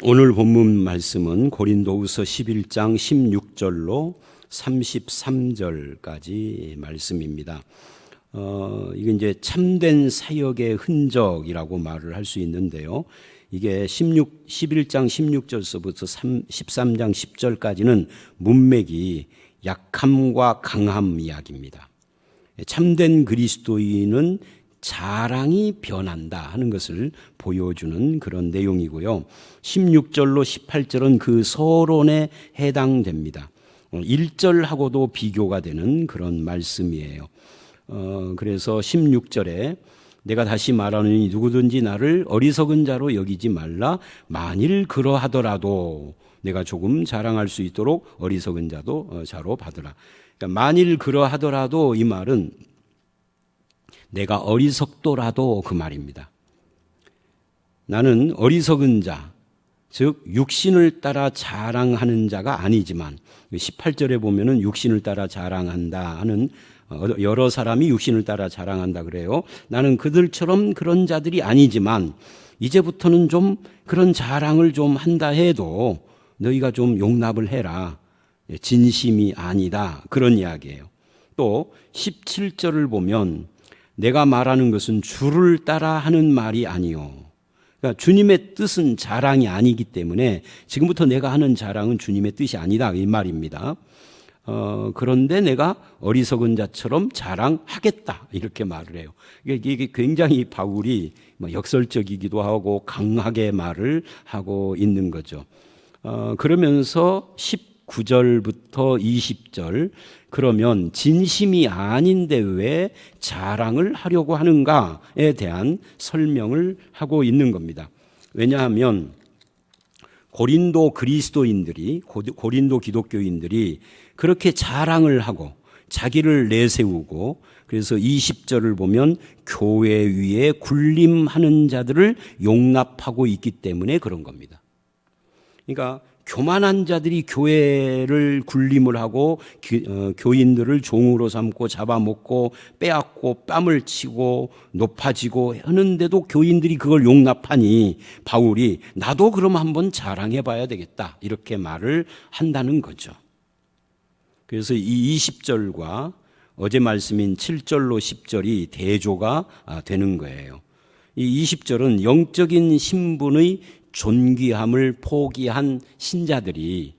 오늘 본문 말씀은 고린도후서 11장 16절로 33절까지 말씀입니다. 이게 이제 참된 사역의 흔적이라고 말을 할 수 있는데요. 이게 11장 16절서부터 13장 10절까지는 문맥이 약함과 강함 이야기입니다. 참된 그리스도인은 자랑이 변한다 하는 것을 보여주는 그런 내용이고요. 16절로 18절은 그 서론에 해당됩니다. 1절하고도 비교가 되는 그런 말씀이에요. 그래서 16절에 내가 다시 말하노니 누구든지 나를 어리석은 자로 여기지 말라. 만일 그러하더라도 내가 조금 자랑할 수 있도록 어리석은 자도 자로 받으라. 그러니까 만일 그러하더라도 이 말은 내가 어리석더라도 그 말입니다. 나는 어리석은 자, 즉 육신을 따라 자랑하는 자가 아니지만 18절에 보면은 육신을 따라 자랑한다 하는 여러 사람이 육신을 따라 자랑한다 그래요. 나는 그들처럼 그런 자들이 아니지만 이제부터는 좀 그런 자랑을 좀 한다 해도 너희가 좀 용납을 해라. 진심이 아니다. 그런 이야기예요. 또 17절을 보면 내가 말하는 것은 주를 따라 하는 말이 아니요. 그러니까 주님의 뜻은 자랑이 아니기 때문에 지금부터 내가 하는 자랑은 주님의 뜻이 아니다 이 말입니다. 그런데 내가 어리석은 자처럼 자랑하겠다 이렇게 말을 해요. 이게 굉장히 바울이 역설적이기도 하고 강하게 말을 하고 있는 거죠. 그러면서 19절부터 20절 그러면 진심이 아닌데 왜 자랑을 하려고 하는가에 대한 설명을 하고 있는 겁니다. 왜냐하면 고린도 그리스도인들이 고린도 기독교인들이 그렇게 자랑을 하고 자기를 내세우고 그래서 20절을 보면 교회 위에 군림하는 자들을 용납하고 있기 때문에 그런 겁니다. 그러니까 교만한 자들이 교회를 군림을 하고 교인들을 종으로 삼고 잡아먹고 빼앗고 뺨을 치고 높아지고 하는데도 교인들이 그걸 용납하니 바울이 나도 그럼 한번 자랑해 봐야 되겠다 이렇게 말을 한다는 거죠. 그래서 이 20절과 어제 말씀인 7절로 10절이 대조가 되는 거예요. 이 20절은 영적인 신분의 존귀함을 포기한 신자들이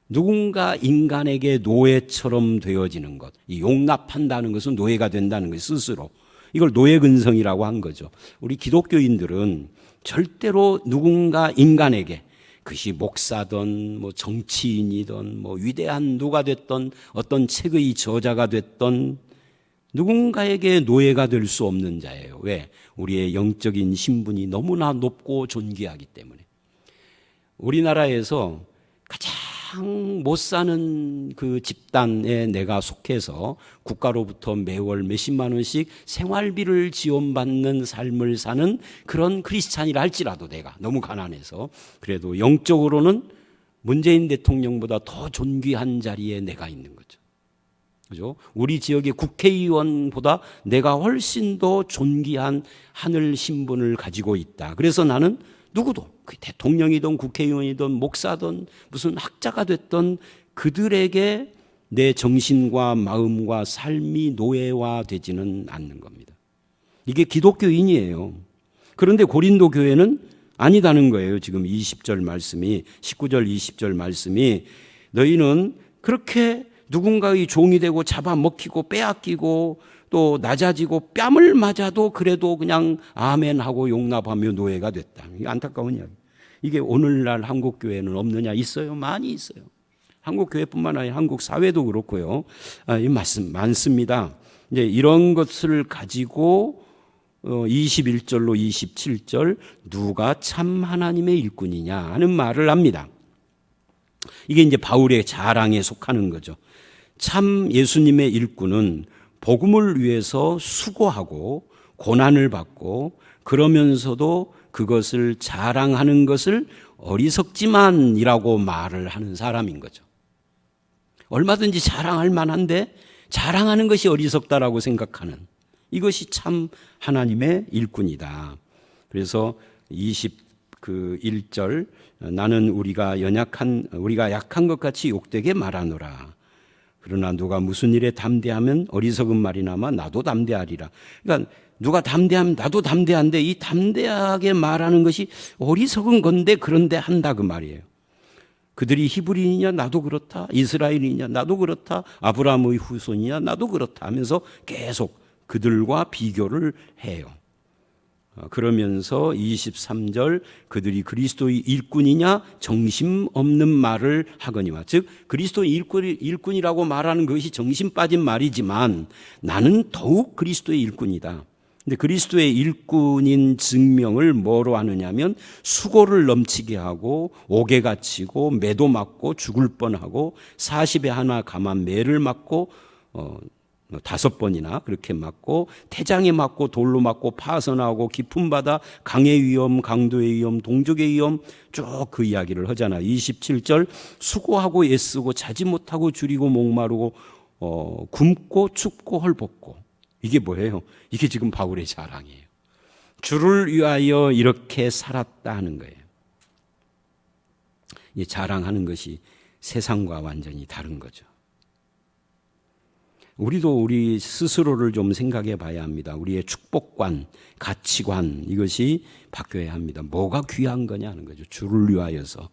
누군가 인간에게 노예처럼 되어지는 것, 이 용납한다는 것은 노예가 된다는 것 스스로 이걸 노예근성이라고 한 거죠. 우리 기독교인들은 절대로 누군가 인간에게 그것이 목사든 뭐 정치인이든 뭐 위대한 누가 됐던 어떤 책의 저자가 됐던 누군가에게 노예가 될 수 없는 자예요. 왜? 우리의 영적인 신분이 너무나 높고 존귀하기 때문에. 우리나라에서 가장 못 사는 그 집단에 내가 속해서 국가로부터 매월 몇십만 원씩 생활비를 지원받는 삶을 사는 그런 크리스찬이라 할지라도 내가 너무 가난해서 그래도 영적으로는 문재인 대통령보다 더 존귀한 자리에 내가 있는 거죠. 그죠? 우리 지역의 국회의원보다 내가 훨씬 더 존귀한 하늘 신분을 가지고 있다. 그래서 나는 누구도 그 대통령이든 국회의원이든 목사든 무슨 학자가 됐던 그들에게 내 정신과 마음과 삶이 노예화되지는 않는 겁니다. 이게 기독교인이에요. 그런데 고린도 교회는 아니다는 거예요. 지금 20절 말씀이 19절 20절 말씀이 너희는 그렇게 누군가의 종이 되고 잡아먹히고 빼앗기고 또 낮아지고 뺨을 맞아도 그래도 그냥 아멘하고 용납하며 노예가 됐다. 이게 안타까운 이야기. 이게 오늘날 한국교회는 없느냐? 있어요. 많이 있어요. 한국교회뿐만 아니라 한국 사회도 그렇고요. 이 말씀 많습니다. 이제 이런 것을 가지고 21절로 27절 누가 참 하나님의 일꾼이냐 하는 말을 합니다. 이게 이제 바울의 자랑에 속하는 거죠. 참 예수님의 일꾼은 복음을 위해서 수고하고 고난을 받고 그러면서도 그것을 자랑하는 것을 어리석지만이라고 말을 하는 사람인 거죠. 얼마든지 자랑할 만한데 자랑하는 것이 어리석다라고 생각하는 이것이 참 하나님의 일꾼이다. 그래서 그 1절 나는 우리가 약한 것 같이 욕되게 말하노라. 그러나 누가 무슨 일에 담대하면 어리석은 말이나마 나도 담대하리라. 그러니까 누가 담대하면 나도 담대한데 이 담대하게 말하는 것이 어리석은 건데 그런데 한다 그 말이에요. 그들이 히브리인이냐 나도 그렇다. 이스라엘이냐 나도 그렇다. 아브라함의 후손이냐 나도 그렇다 하면서 계속 그들과 비교를 해요. 그러면서 23절 그들이 그리스도의 일꾼이냐 정신 없는 말을 하거니와, 즉 그리스도의 일꾼이라고 말하는 것이 정신 빠진 말이지만 나는 더욱 그리스도의 일꾼이다. 근데 그리스도의 일꾼인 증명을 뭐로 하느냐면 수고를 넘치게 하고 옥에 갇히고 매도 맞고 죽을 뻔하고 40에 하나 감한 매를 맞고 5번이나 그렇게 맞고 태장에 맞고 돌로 맞고 파선하고 깊은 바다 강의 위험 강도의 위험 동족의 위험 쭉 그 이야기를 하잖아. 27절 수고하고 애쓰고 자지 못하고 줄이고 목마르고 굶고 춥고 헐벗고, 이게 뭐예요? 이게 지금 바울의 자랑이에요. 주를 위하여 이렇게 살았다 하는 거예요. 이 자랑하는 것이 세상과 완전히 다른 거죠. 우리도 우리 스스로를 좀 생각해 봐야 합니다. 우리의 축복관, 가치관, 이것이 바뀌어야 합니다. 뭐가 귀한 거냐 하는 거죠. 주를 위하여서.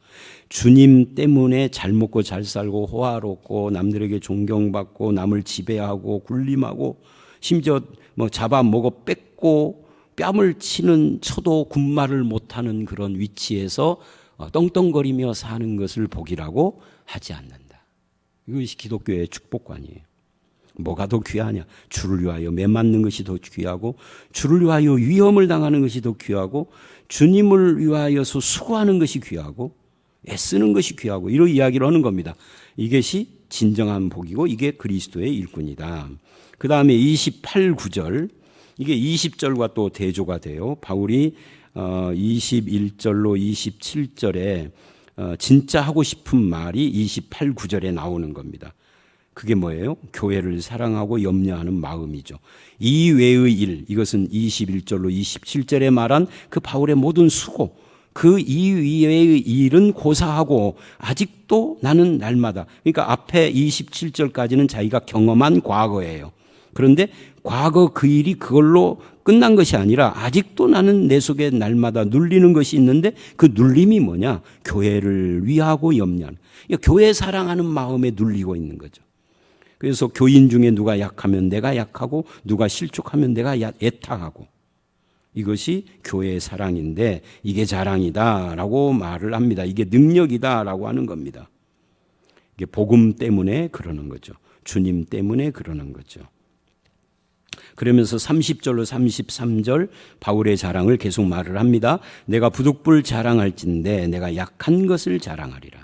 주님 때문에 잘 먹고 잘 살고 호화롭고 남들에게 존경받고 남을 지배하고 군림하고 심지어 잡아먹어 뺏고 뺨을 쳐도 군말을 못하는 그런 위치에서 떵떵거리며 사는 것을 복이라고 하지 않는다. 이것이 기독교의 축복관이에요. 뭐가 더 귀하냐? 주를 위하여 매 맞는 것이 더 귀하고 주를 위하여 위험을 당하는 것이 더 귀하고 주님을 위하여서 수고하는 것이 귀하고 애쓰는 것이 귀하고, 이런 이야기를 하는 겁니다. 이것이 진정한 복이고 이게 그리스도의 일꾼이다. 그 다음에 28, 9절, 이게 20절과 또 대조가 돼요. 바울이 21절로 27절에 진짜 하고 싶은 말이 28, 9절에 나오는 겁니다. 그게 뭐예요? 교회를 사랑하고 염려하는 마음이죠. 이 외의 일, 이것은 21절로 27절에 말한 그 바울의 모든 수고, 그 이외의 일은 고사하고 아직도 나는 날마다, 그러니까 앞에 27절까지는 자기가 경험한 과거예요. 그런데 과거 그 일이 그걸로 끝난 것이 아니라 아직도 나는 내 속에 날마다 눌리는 것이 있는데 그 눌림이 뭐냐? 교회를 위하고 염려하는, 그러니까 교회 사랑하는 마음에 눌리고 있는 거죠. 그래서 교인 중에 누가 약하면 내가 약하고 누가 실족하면 내가 애타하고, 이것이 교회의 사랑인데 이게 자랑이다라고 말을 합니다. 이게 능력이다라고 하는 겁니다. 이게 복음 때문에 그러는 거죠. 주님 때문에 그러는 거죠. 그러면서 30절로 33절 바울의 자랑을 계속 말을 합니다. 내가 부득불 자랑할진대 내가 약한 것을 자랑하리라.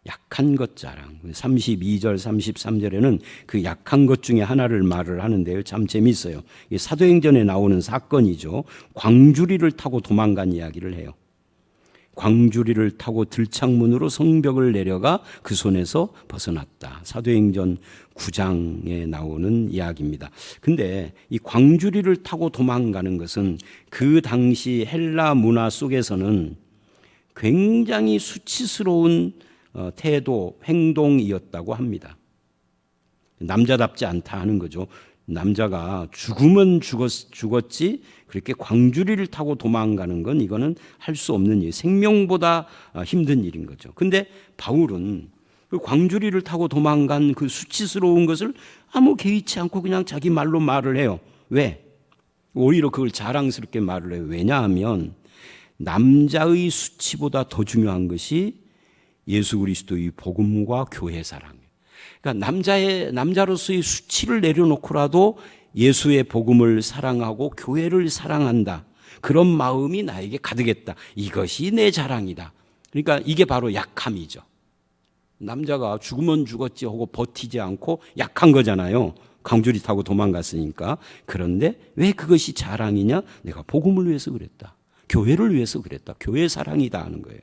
약한 것 자랑. 32절 33절에는 그 약한 것 중에 하나를 말을 하는데요. 참 재미있어요. 사도행전에 나오는 사건이죠. 광주리를 타고 도망간 이야기를 해요. 광주리를 타고 들창문으로 성벽을 내려가 그 손에서 벗어났다. 사도행전 9장에 나오는 이야기입니다. 근데 이 광주리를 타고 도망가는 것은 그 당시 헬라 문화 속에서는 굉장히 수치스러운 태도, 행동이었다고 합니다. 남자답지 않다 하는 거죠. 남자가 죽으면 죽었지 그렇게 광주리를 타고 도망가는 건 이거는 할 수 없는 일, 생명보다 힘든 일인 거죠. 근데 바울은 그 광주리를 타고 도망간 그 수치스러운 것을 아무 개의치 않고 그냥 자기 말로 말을 해요. 왜? 오히려 그걸 자랑스럽게 말을 해요. 왜냐하면 남자의 수치보다 더 중요한 것이 예수 그리스도의 복음과 교회 사랑이에요. 그러니까 남자로서의 수치를 내려놓고라도 예수의 복음을 사랑하고 교회를 사랑한다. 그런 마음이 나에게 가득했다. 이것이 내 자랑이다. 그러니까 이게 바로 약함이죠. 남자가 죽으면 죽었지 하고 버티지 않고 약한 거잖아요. 광주리 타고 도망갔으니까. 그런데 왜 그것이 자랑이냐? 내가 복음을 위해서 그랬다. 교회를 위해서 그랬다. 교회 사랑이다 하는 거예요.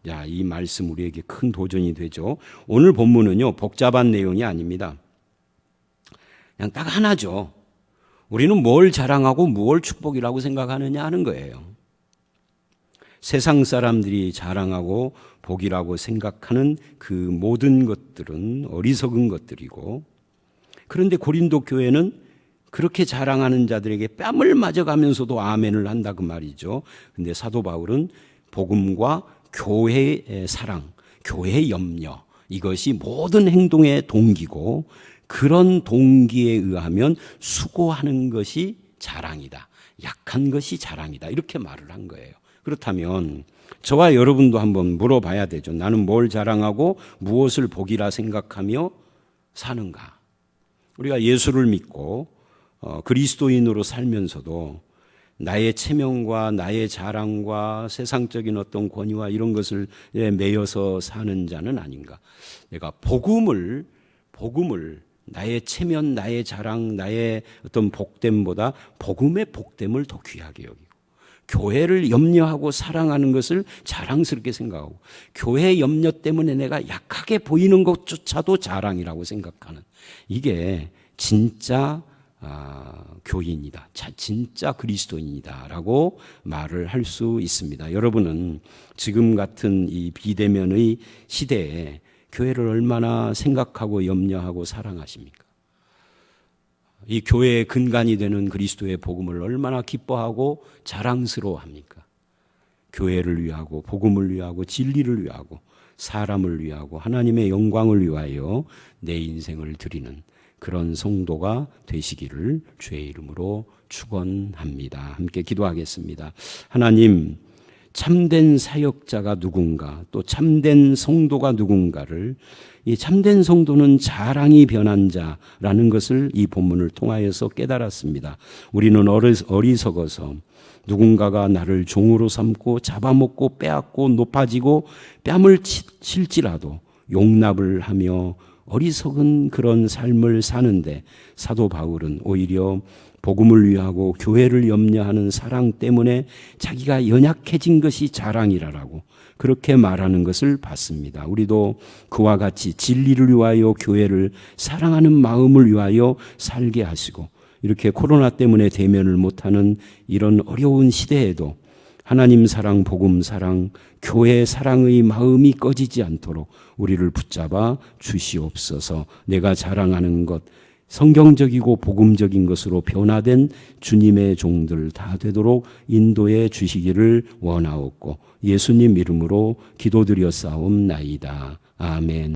야, 이 말씀 우리에게 큰 도전이 되죠. 오늘 본문은요, 복잡한 내용이 아닙니다. 그냥 딱 하나죠. 우리는 뭘 자랑하고 뭘 축복이라고 생각하느냐 하는 거예요. 세상 사람들이 자랑하고 복이라고 생각하는 그 모든 것들은 어리석은 것들이고, 그런데 고린도 교회는 그렇게 자랑하는 자들에게 뺨을 맞아가면서도 아멘을 한다 그 말이죠. 근데 사도 바울은 복음과 교회의 사랑, 교회의 염려, 이것이 모든 행동의 동기고, 그런 동기에 의하면 수고하는 것이 자랑이다, 약한 것이 자랑이다, 이렇게 말을 한 거예요. 그렇다면 저와 여러분도 한번 물어봐야 되죠. 나는 뭘 자랑하고 무엇을 복이라 생각하며 사는가? 우리가 예수를 믿고 그리스도인으로 살면서도 나의 체면과 나의 자랑과 세상적인 어떤 권위와 이런 것을 매여서 사는 자는 아닌가? 내가 복음을 나의 체면, 나의 자랑, 나의 어떤 복됨보다 복음의 복됨을 더 귀하게 여기고, 교회를 염려하고 사랑하는 것을 자랑스럽게 생각하고, 교회 염려 때문에 내가 약하게 보이는 것조차도 자랑이라고 생각하는, 이게 진짜 교인이다, 진짜 그리스도인이다라고 말을 할 수 있습니다. 여러분은 지금 같은 이 비대면의 시대에 교회를 얼마나 생각하고 염려하고 사랑하십니까? 이 교회의 근간이 되는 그리스도의 복음을 얼마나 기뻐하고 자랑스러워합니까? 교회를 위하고 복음을 위하고 진리를 위하고 사람을 위하고 하나님의 영광을 위하여 내 인생을 드리는 그런 성도가 되시기를 주의 이름으로 축원합니다. 함께 기도하겠습니다. 하나님, 참된 사역자가 누군가, 또 참된 성도가 누군가를, 이 참된 성도는 자랑이 변한 자라는 것을 이 본문을 통하여서 깨달았습니다. 우리는 어리석어서 누군가가 나를 종으로 삼고 잡아먹고 빼앗고 높아지고 뺨을 칠지라도 용납을 하며 어리석은 그런 삶을 사는데, 사도 바울은 오히려 복음을 위하고 교회를 염려하는 사랑 때문에 자기가 연약해진 것이 자랑이라고 그렇게 말하는 것을 봤습니다. 우리도 그와 같이 진리를 위하여 교회를 사랑하는 마음을 위하여 살게 하시고, 이렇게 코로나 때문에 대면을 못하는 이런 어려운 시대에도 하나님 사랑, 복음 사랑, 교회 사랑의 마음이 꺼지지 않도록 우리를 붙잡아 주시옵소서. 내가 자랑하는 것, 성경적이고 복음적인 것으로 변화된 주님의 종들 다 되도록 인도해 주시기를 원하옵고 예수님 이름으로 기도드렸사옵나이다. 아멘.